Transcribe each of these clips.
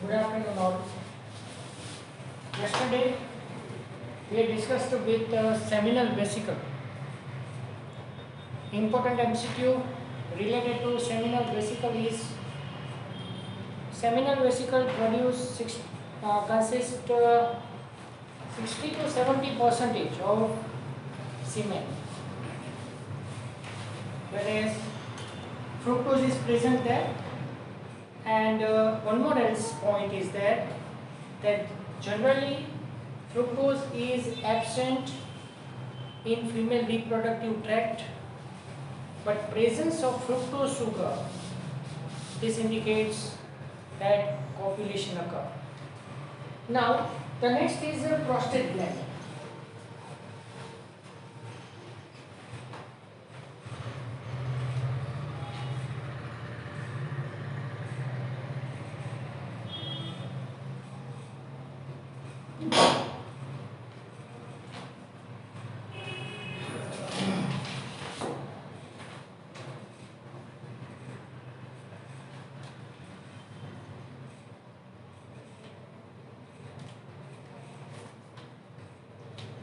Good afternoon all. Yesterday we discussed with seminal vesicle. Important MCQ related to seminal vesicle is seminal vesicle consist 60 to 70 percentage of semen, whereas fructose is present there. And one more else point is that generally fructose is absent in female reproductive tract, but presence of fructose sugar, this indicates that copulation occur. Now the next is the prostate gland.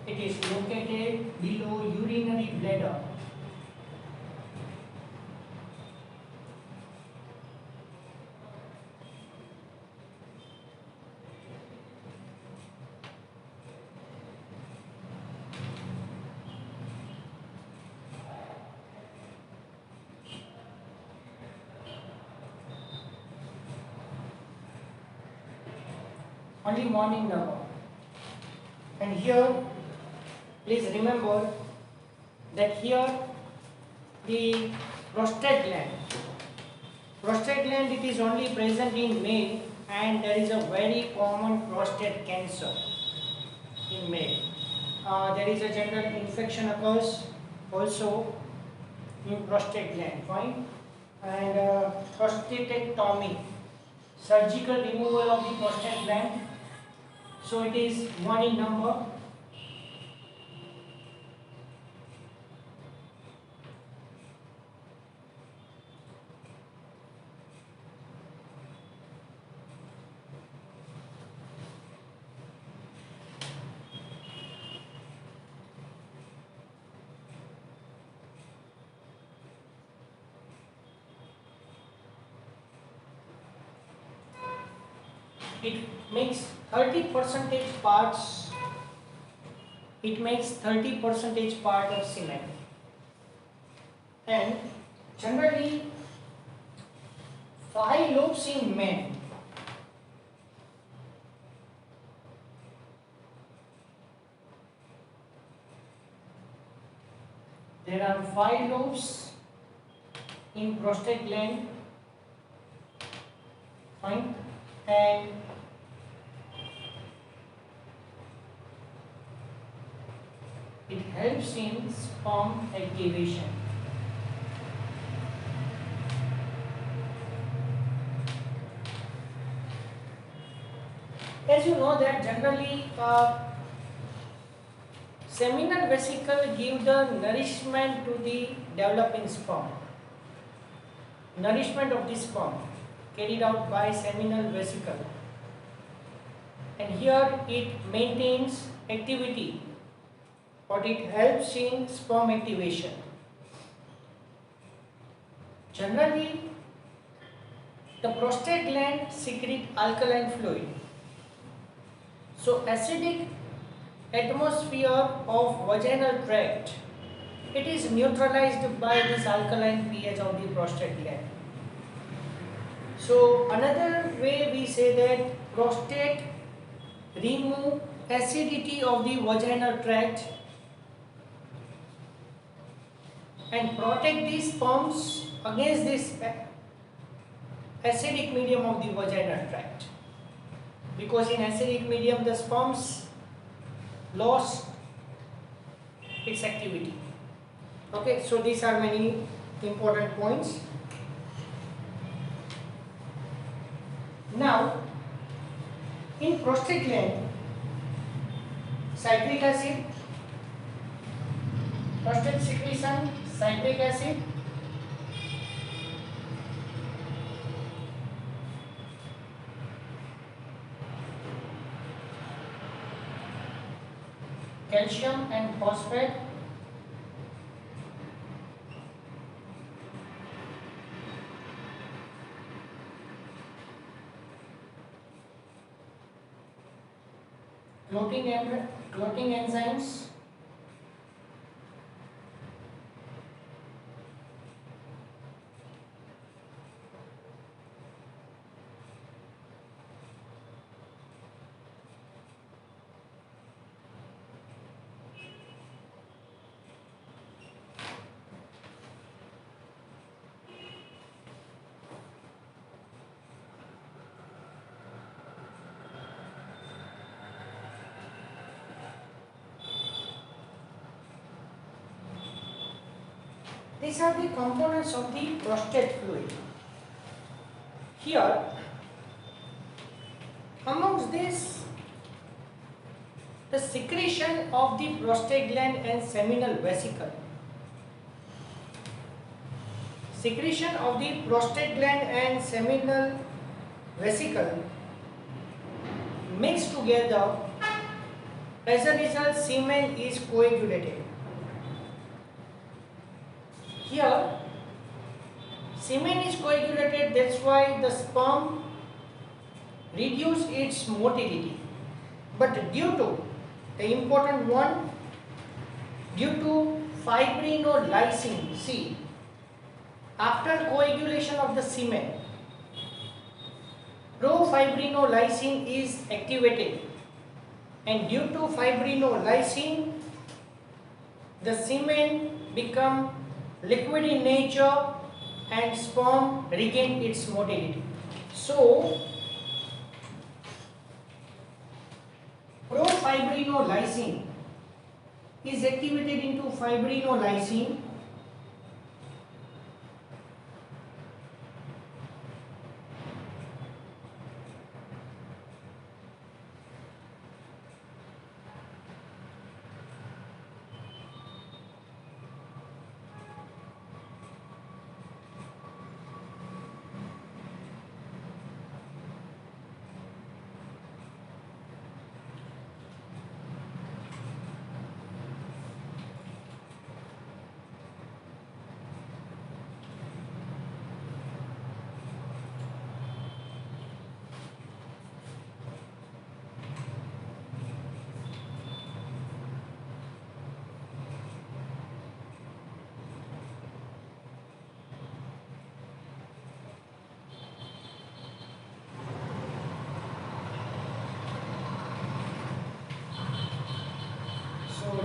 It is located below urinary bladder. Only morning number. And here, please remember that here the prostate gland it is only present in male, and there is a very common prostate cancer in male. There is a general infection occurs also in prostate gland, fine, and prostatectomy, surgical removal of the prostate gland. So it is 1 in number. It makes 30% parts. It makes 30% part of semen, and generally 5 lobes in men. There are 5 lobes in prostate gland, fine, and it helps in sperm activation. As you know that generally seminal vesicle give the nourishment to the developing sperm. Nourishment of the sperm carried out by seminal vesicle, and here it maintains activity, but it helps in sperm activation. Generally, the prostate gland secrete alkaline fluid. So acidic atmosphere of vaginal tract, it is neutralized by this alkaline pH of the prostate gland. So another way we say that prostate remove acidity of the vaginal tract and protect the sperms against this acidic medium of the vaginal tract, because in acidic medium the sperms lost its activity. Okay, so these are many important points. Now in prostate gland, citric acid, prostate secretion, citric acid, calcium and phosphate. Clotting enzymes. These are the components of the prostate fluid. Here, amongst this, the secretion of the prostate gland and seminal vesicle. Secretion of the prostate gland and seminal vesicle mixed together. As a result, semen is coagulated. Here, semen is coagulated, that's why the sperm reduce its motility. But due to, the important one, due to fibrinolysin, see, after coagulation of the semen, profibrinolysin is activated, and due to fibrinolysin, the semen become liquid in nature and sperm regain its motility. So, profibrinolysin is activated into fibrinolysin,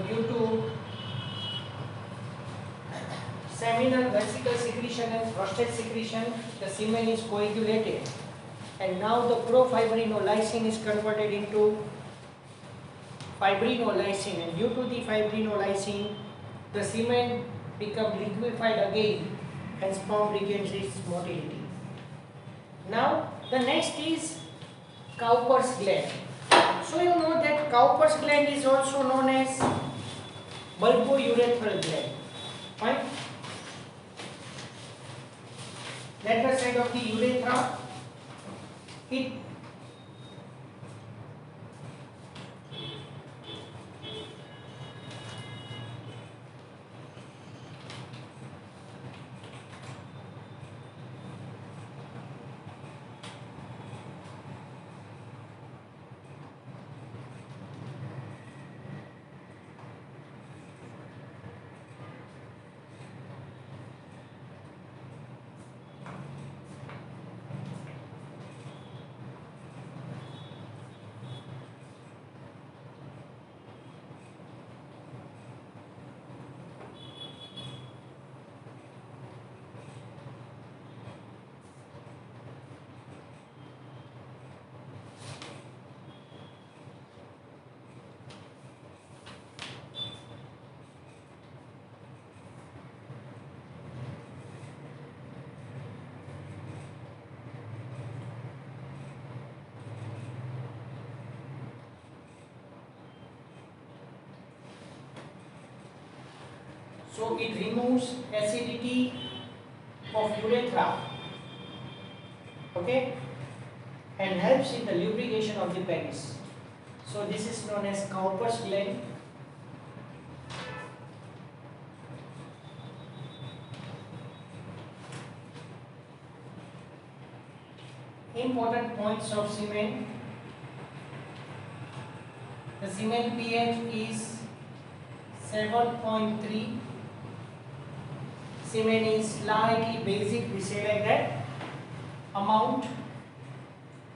due to seminal vesicle secretion and prostate secretion, the semen is coagulated, and now the profibrinolysin is converted into fibrinolysin, and due to the fibrinolysin, the semen becomes liquefied again and sperm regains its motility. Now the next is Cowper's gland. So you know that Cowper's gland is also known as bulbourethral gland. Fine. Lateral side of the urethra, it so it removes acidity of urethra, okay, and helps in the lubrication of the penis. So this is known as Cowper's gland. Important points of cement. The cement pH is 7.3. Cement is slightly basic, we say like that. Amount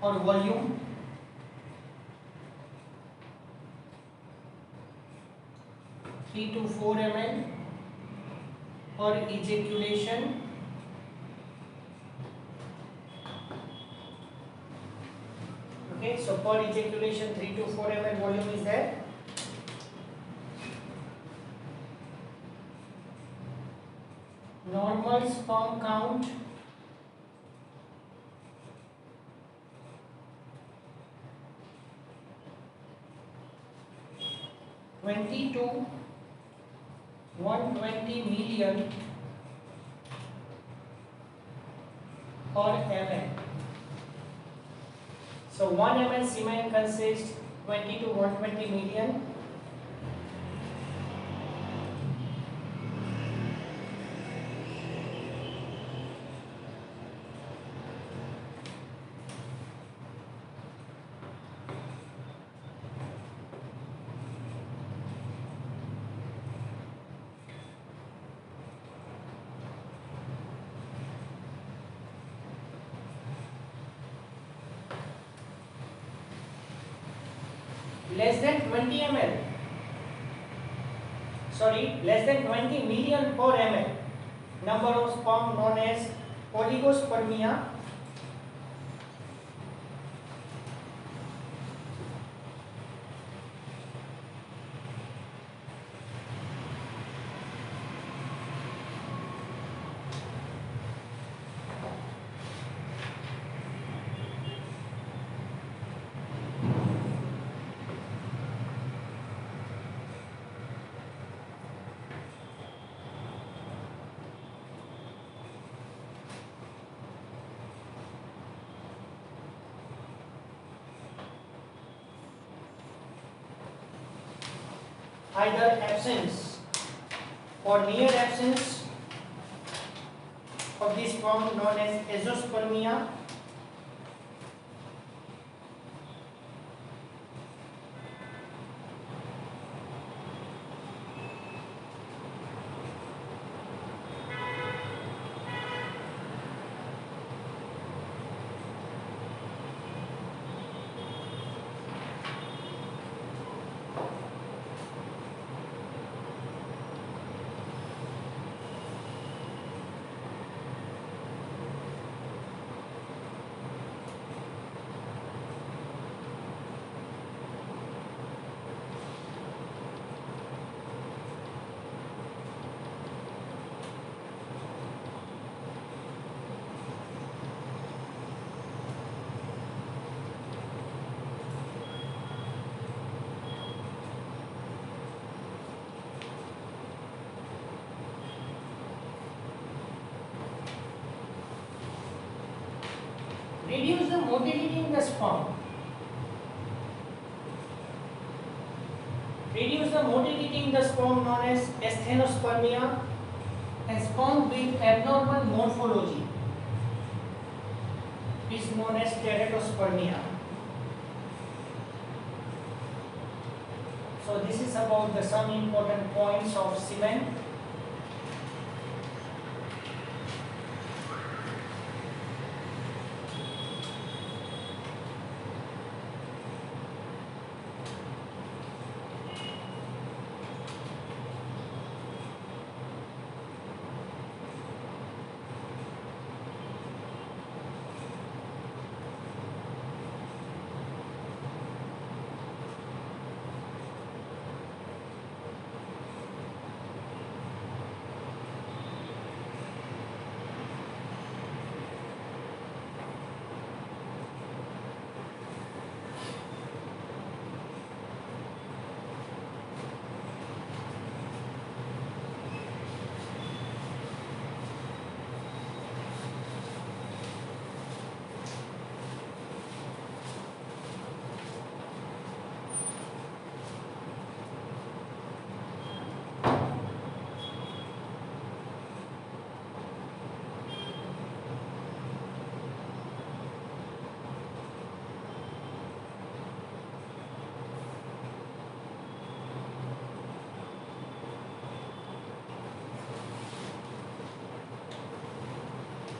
or volume. Three to 4 ml per ejaculation. Okay, so per ejaculation 3 to 4 ml volume is there. Normal sperm count 20 to 120 million per ml. So 1 ml semen consists 20 to 120 million. Less than 20 ml, less than 20 million per ml number of sperm known as oligospermia. Either absence or near absence of this sperm known as azoospermia. Reduce the motility in the sperm. Reduce the motility in the sperm known as asthenospermia, and sperm with abnormal morphology is known as teratospermia. So this is about the some important points of semen.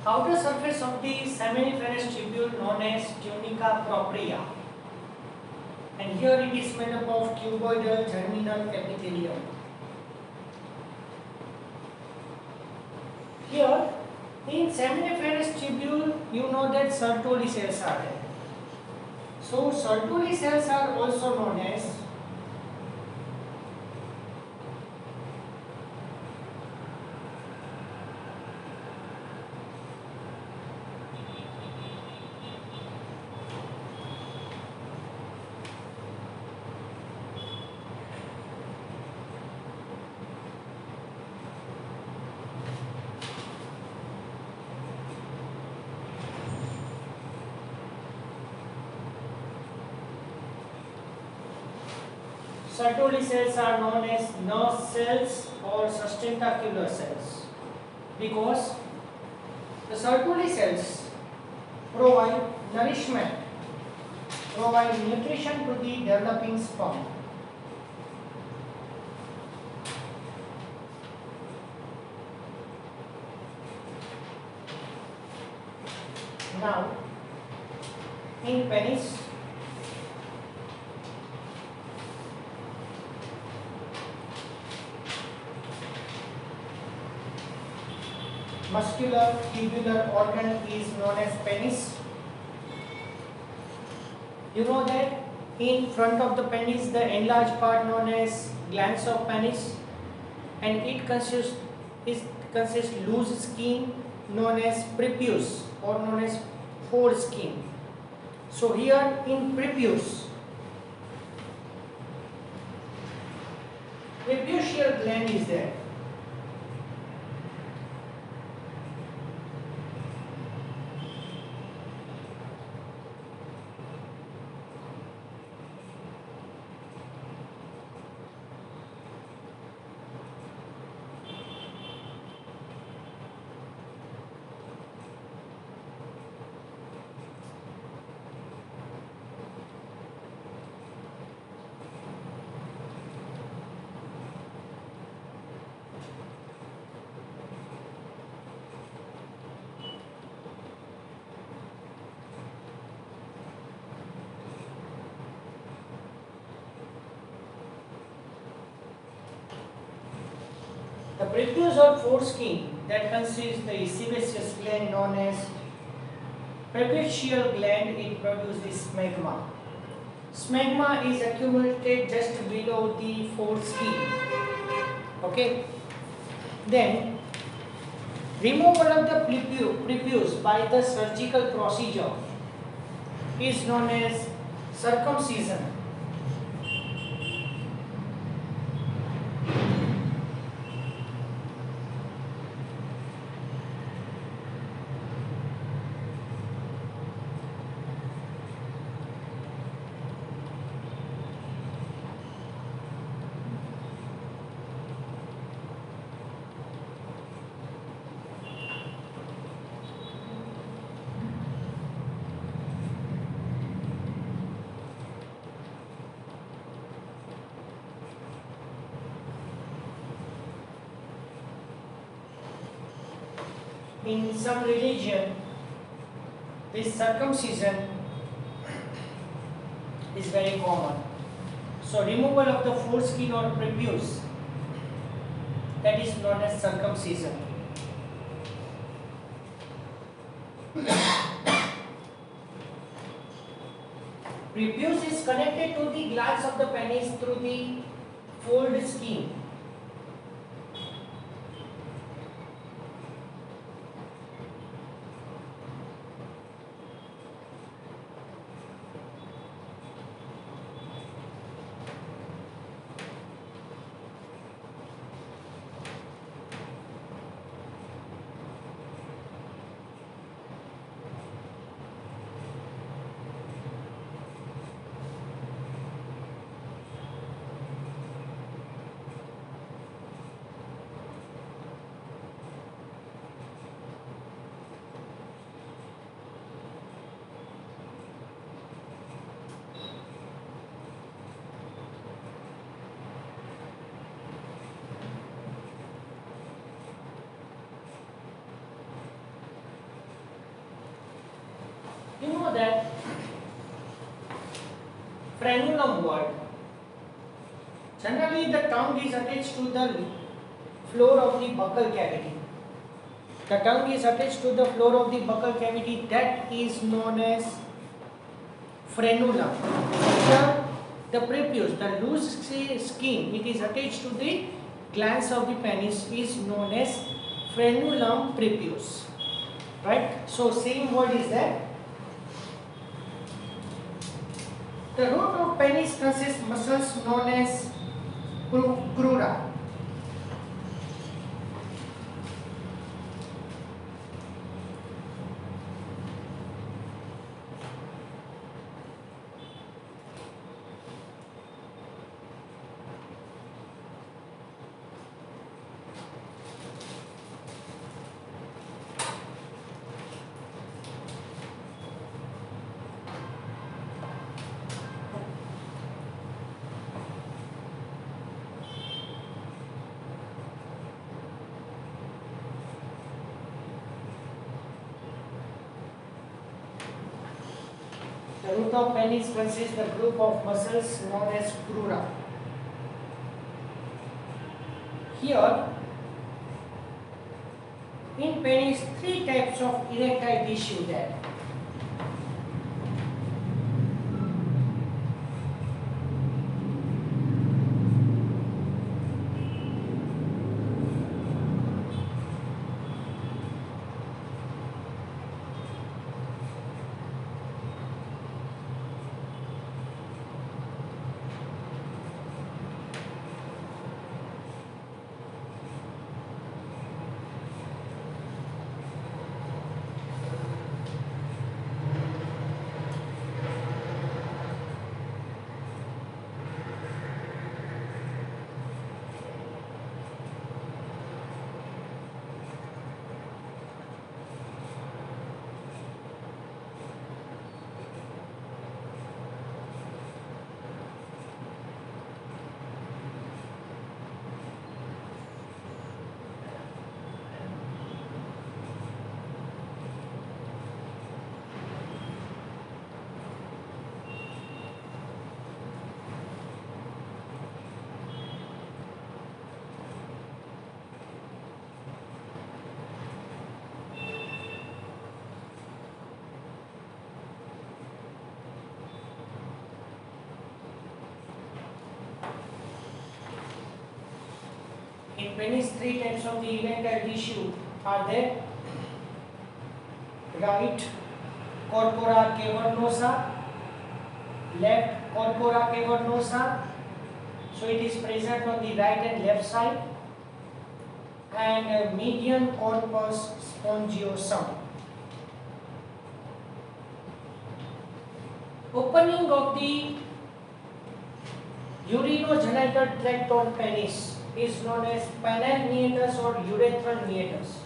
outer surface of the seminiferous tubule known as tunica propria, and here it is made up of cuboidal germinal epithelium. Here in seminiferous tubule, you know that Sertoli cells are there. So Sertoli cells are also known as Sertoli cells are known as nerve cells or sustentacular cells because the Sertoli cells provide nourishment, provide nutrition to the developing sperm. Now, in penis, muscular tubular organ is known as penis. You know that in front of the penis, the enlarged part known as glans of penis, and it consists loose skin known as prepuce or known as foreskin. So here in prepucial gland is there. The prepuce or foreskin that consists the sebaceous gland known as prepucial gland, it produces smegma. Smegma is accumulated just below the foreskin. Okay. Then removal of the prepuce by the surgical procedure is known as circumcision. In some religion, this circumcision is very common. So removal of the foreskin or prepuce, that is known as circumcision. Prepuce is connected to the glans of the penis through the fold skin. know that frenulum word, generally the tongue is attached to the floor of the buccal cavity. The tongue is attached to the floor of the buccal cavity, that is known as frenulum. Here the prepuce, the loose skin, it is attached to the glans of the penis, is known as frenulum prepuce. Right? So same word is there. The root of penis consists muscles known as crura. The root of penis consists the group of muscles known as crura. Here, in penis, three types of erectile tissue there. In penis, three types of the erectile tissue are there. Right corpora cavernosa, left corpora cavernosa, so it is present on the right and left side, and median corpus spongiosum. Opening of the urinogenital tract on penis is known as penile meatus or urethral meatus.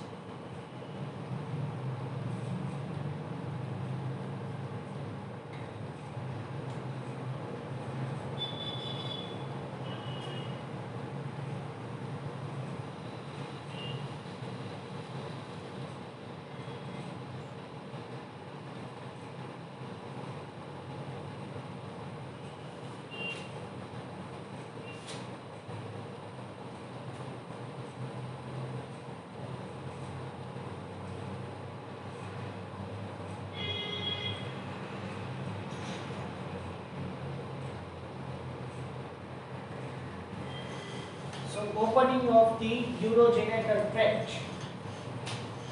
So opening of the urogenital tract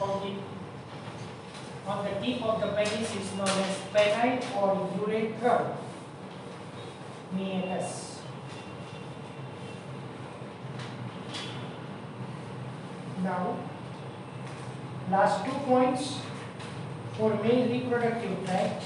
on the tip of the penis is known as penile or urethral meatus. Now, last 2 points for male reproductive tract.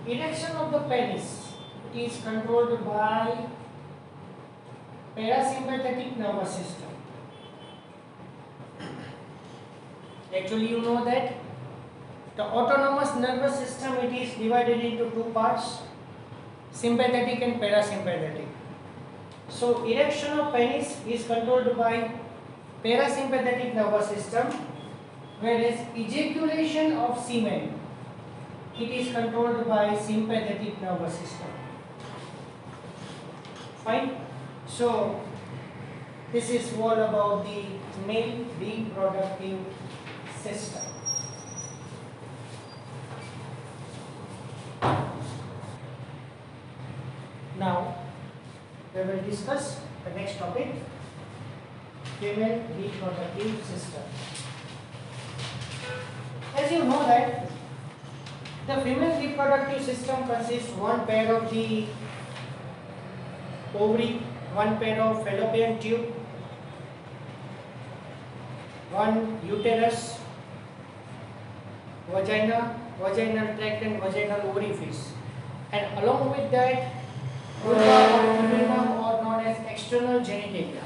erection of the penis is controlled by parasympathetic nervous system. Actually, you know that the autonomous nervous system, it is divided into two parts, sympathetic and parasympathetic. So erection of penis is controlled by parasympathetic nervous system, whereas ejaculation of semen, it is controlled by sympathetic nervous system. Fine. So this is all about the male reproductive system. Now we will discuss the next topic, female reproductive system. As you know that the female reproductive system consists one pair of the ovary, one pair of fallopian tube, one uterus, vagina, vaginal tract and vaginal orifice, and along with that vulva or fibula, or known as external genitalia.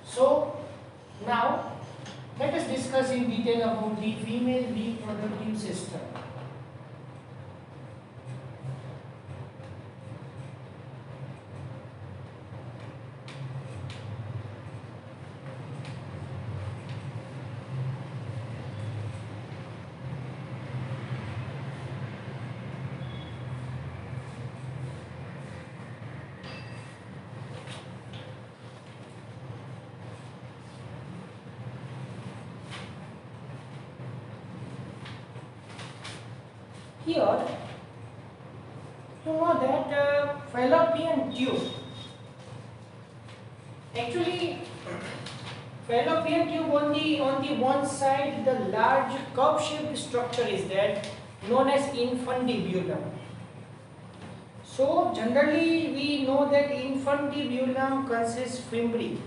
So now let us discuss in detail about the female reproductive system. Here, you know that fallopian tube. Actually, fallopian tube on the one side, the large curve-shaped structure is there, known as infundibulum. So generally, we know that infundibulum consists fimbriae.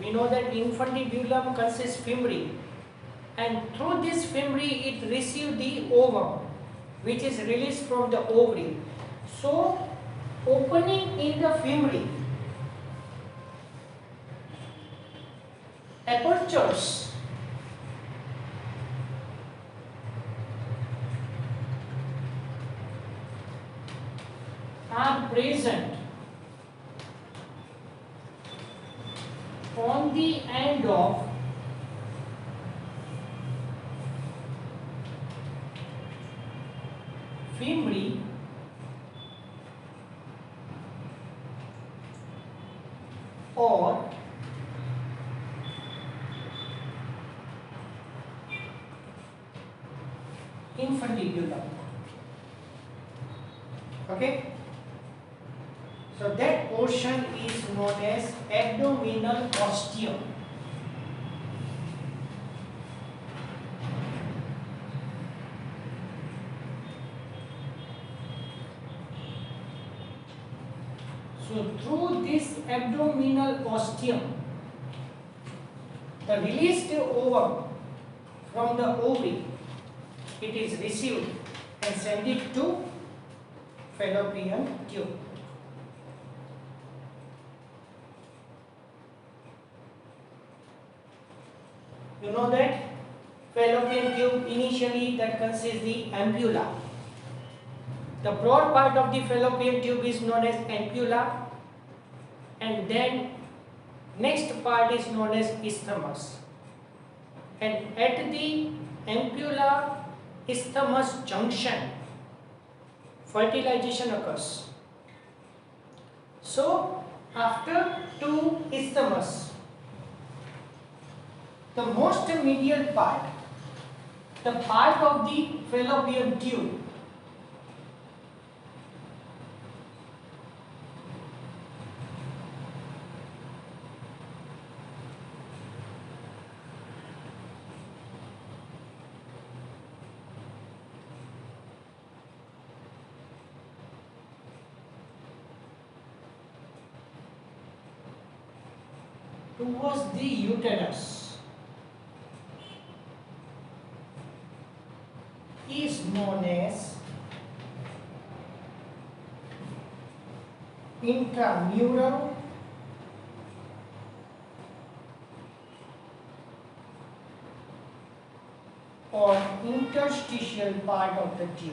We know that infundibulum consists fimbriae. And through this fimbriae it receives the ovum, which is released from the ovary. So opening in the fimbriae, apertures are present on the end of fimbriae or infundibulum. Okay, so that portion is known as abdominal ostium. So through this abdominal ostium, the released ovum from the ovary, it is received and sent it to fallopian tube. You know that fallopian tube initially that consists the ampulla. The broad part of the fallopian tube is known as ampulla, and then next part is known as isthmus. And at the ampulla isthmus junction, fertilization occurs. So after two isthmus, the most medial part, the part of the fallopian tube, towards the uterus is known as intramural or interstitial part of the tube.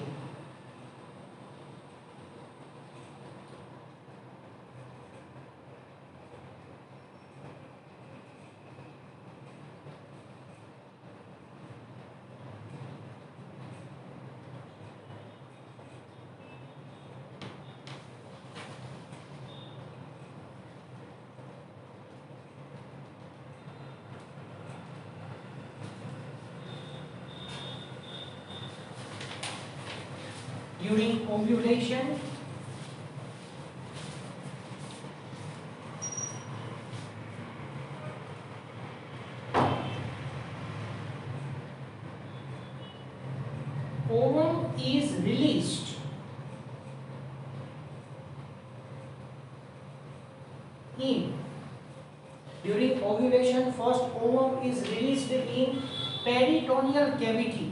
During ovulation, ovum is released in during ovulation. First ovum is released in peritoneal cavity.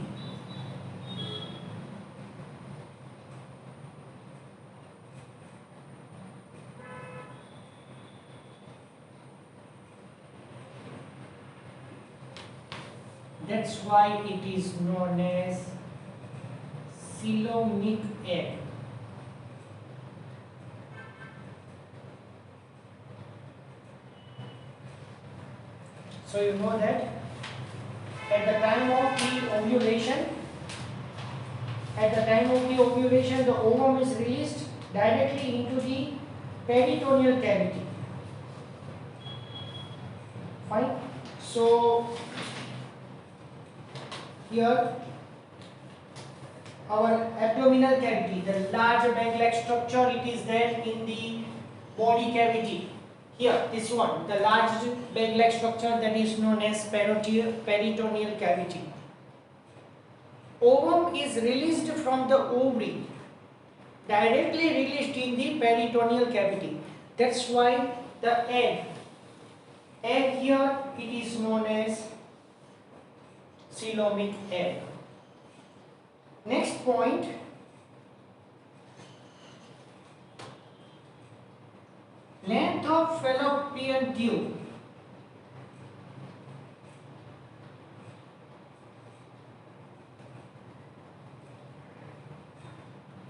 That's why it is known as coelomic egg. So you know that at the time of the ovulation, the ovum is released directly into the peritoneal cavity. Fine. So here our abdominal cavity, the large bag-like structure, it is there in the body cavity. Here, this one, the large bag-like structure, that is known as peritoneal cavity. Ovum is released from the ovary, directly released in the peritoneal cavity. That's why the egg here, it is known as coelomic egg. Next point, length of fallopian tube.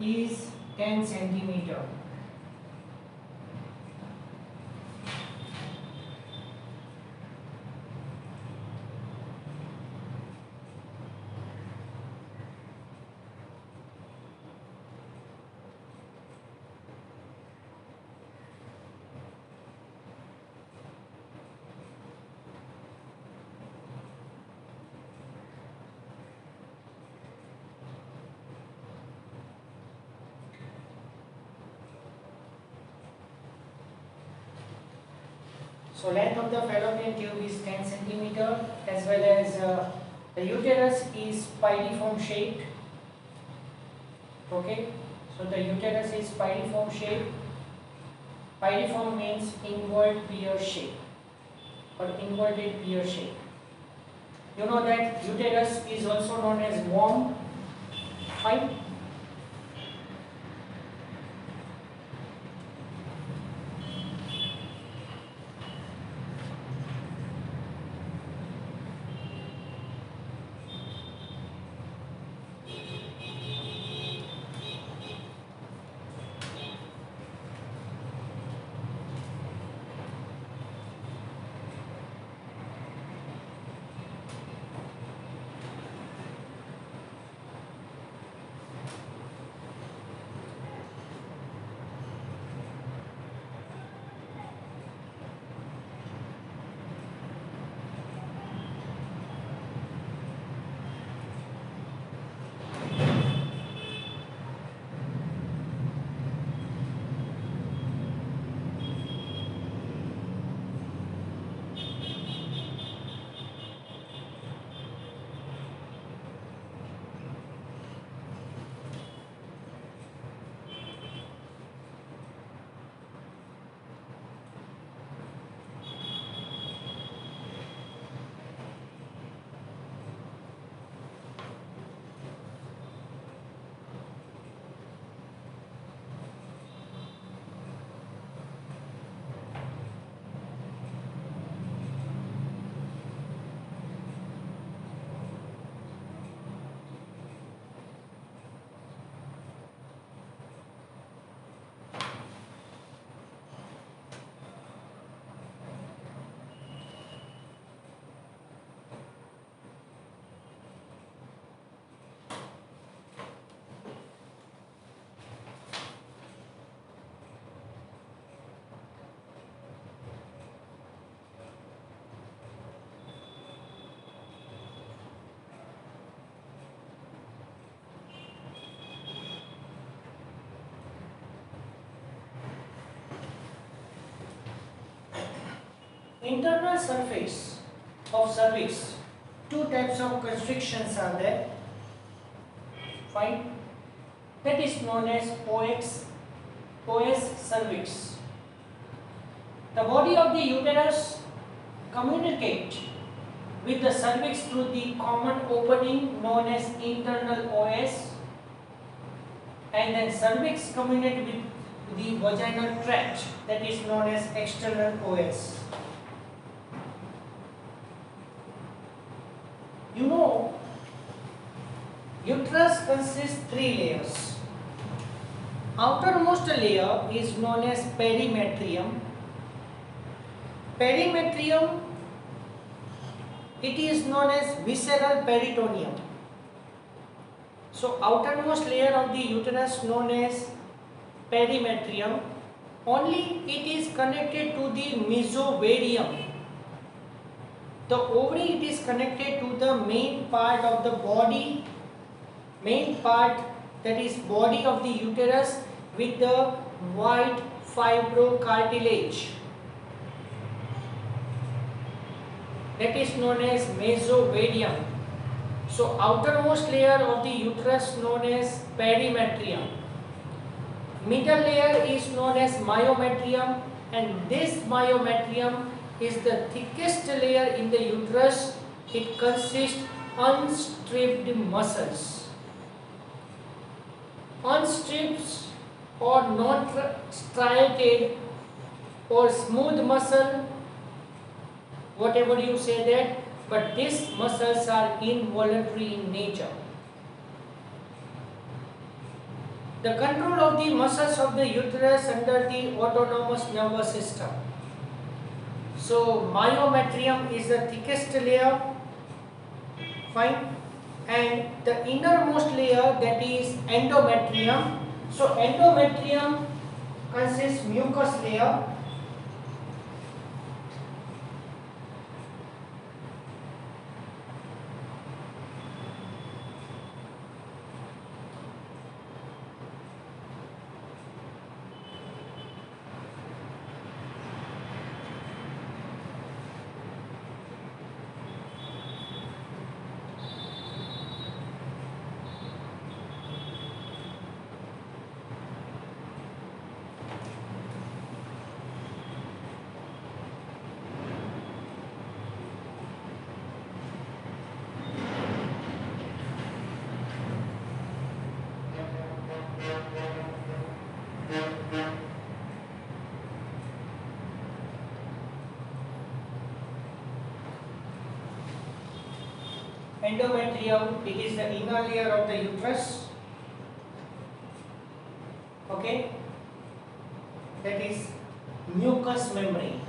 Is 10 centimeter. So length of the fallopian tube is 10 centimeter, as well as the uterus is piriform shaped. Okay, so the uterus is piriform shaped. Piriform means inward pear shape or inverted pear shape. You know that uterus is also known as womb. Fine. internal surface of cervix, two types of constrictions are there. Fine. That is known as OS cervix. The body of the uterus communicate with the cervix through the common opening known as internal OS, and then cervix communicate with the vaginal tract, that is known as external OS. You know, uterus consists three layers. Outermost layer is known as perimetrium. Perimetrium, it is known as visceral peritoneum. So outermost layer of the uterus known as perimetrium, only it is connected to the mesovarium. The ovary, it is connected to the main part of the body, main part, that is body of the uterus, with the white fibrocartilage, that is known as mesovarium. So outermost layer of the uterus known as perimetrium. Middle layer is known as myometrium, and this myometrium is the thickest layer in the uterus. It consists unstripped muscles. Unstripped or non-striated or smooth muscle, whatever you say that, but these muscles are involuntary in nature. The control of the muscles of the uterus under the autonomous nervous system. So myometrium is the thickest layer, fine, and the innermost layer, that is endometrium. So endometrium consists mucus layer. Endometrium, it is the inner layer of the uterus, okay, that is mucous membrane.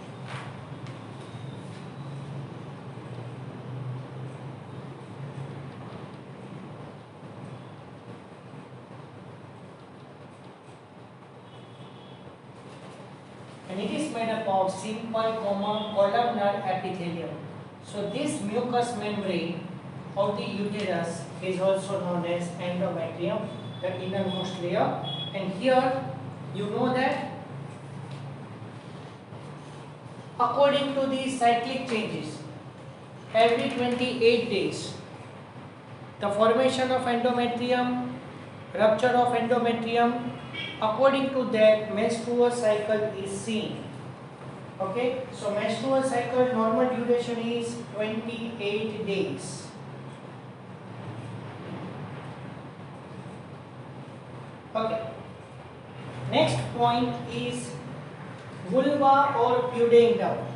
And it is made up of simple, columnar epithelium. So this mucous membrane of the uterus is also known as endometrium, the innermost layer. And here you know that according to the cyclic changes, every 28 days, the formation of endometrium, rupture of endometrium, according to that menstrual cycle is seen. Okay, so menstrual cycle normal duration is 28 days. Okay, next point is vulva or pudendum.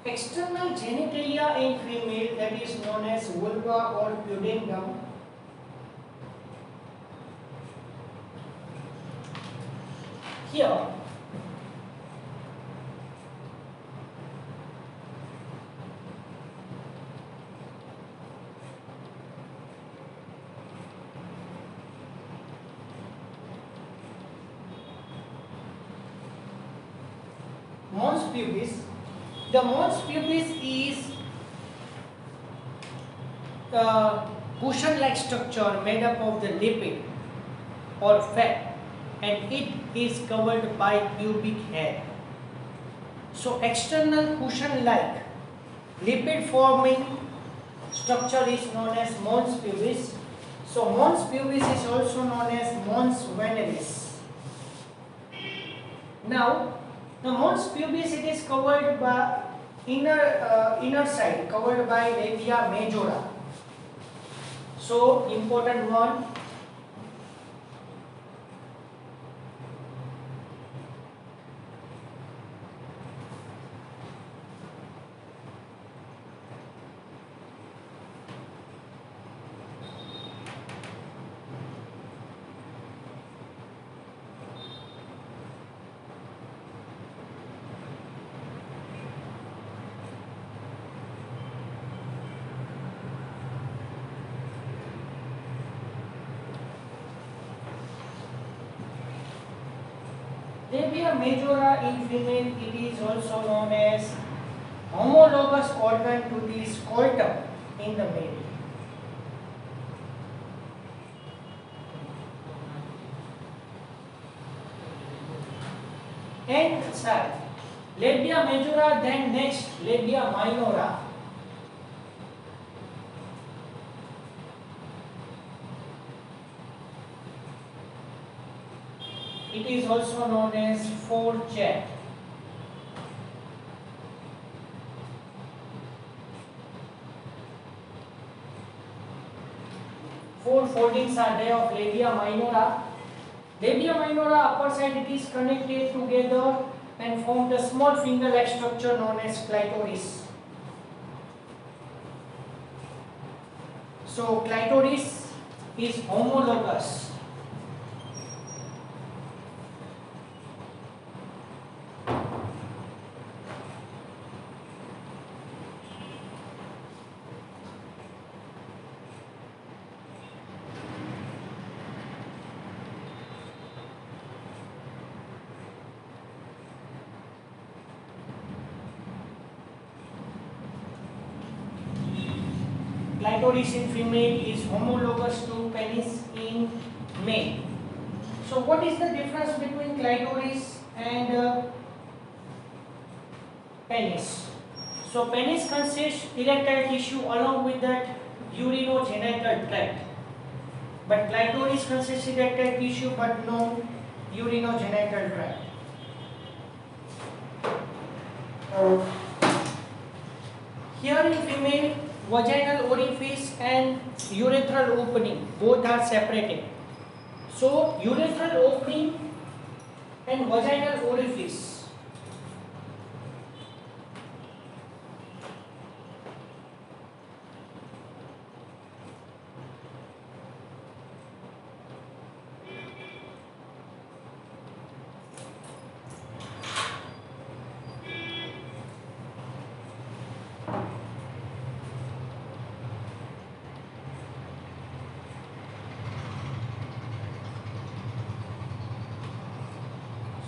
External genitalia in female, that is known as vulva or pudendum. Here mons pubis. The mons pubis is a cushion-like structure made up of the lipid or fat, and it is covered by pubic hair. So external cushion-like lipid-forming structure is known as mons pubis. So mons pubis is also known as mons veneris. Now the mons pubis, it is covered by inner side covered by labia majora. So important one. Labia majora in female, it is also known as homologous organ to the scrotum in the male. And sir, labia majora, then next labia minora. It is also known as forecheck. Four foldings are there of labia minora. Labia minora upper side, it is connected together and formed a small finger-like structure known as clitoris. So clitoris is homologous. Clitoris in female is homologous to penis in male. So what is the difference between clitoris and penis? So penis consists erectile tissue along with that urinogenital tract, but clitoris consists erectile tissue but no urinogenital tract. Here in female, vaginal orifice and urethral opening both are separated. So urethral opening and vaginal orifice,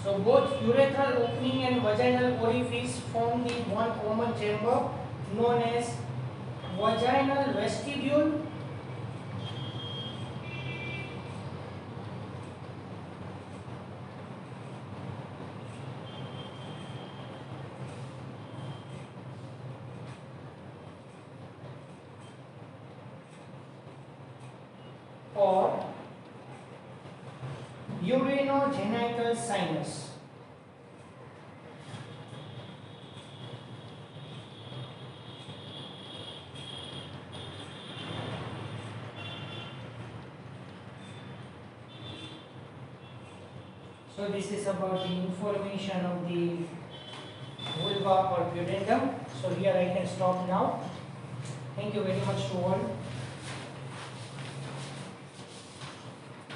so both urethral opening and vaginal orifice form the one common chamber known as vaginal vestibule or urinogenital sinus. So this is about the information of the vulva or pudendum. So here I can stop now. Thank you very much to all.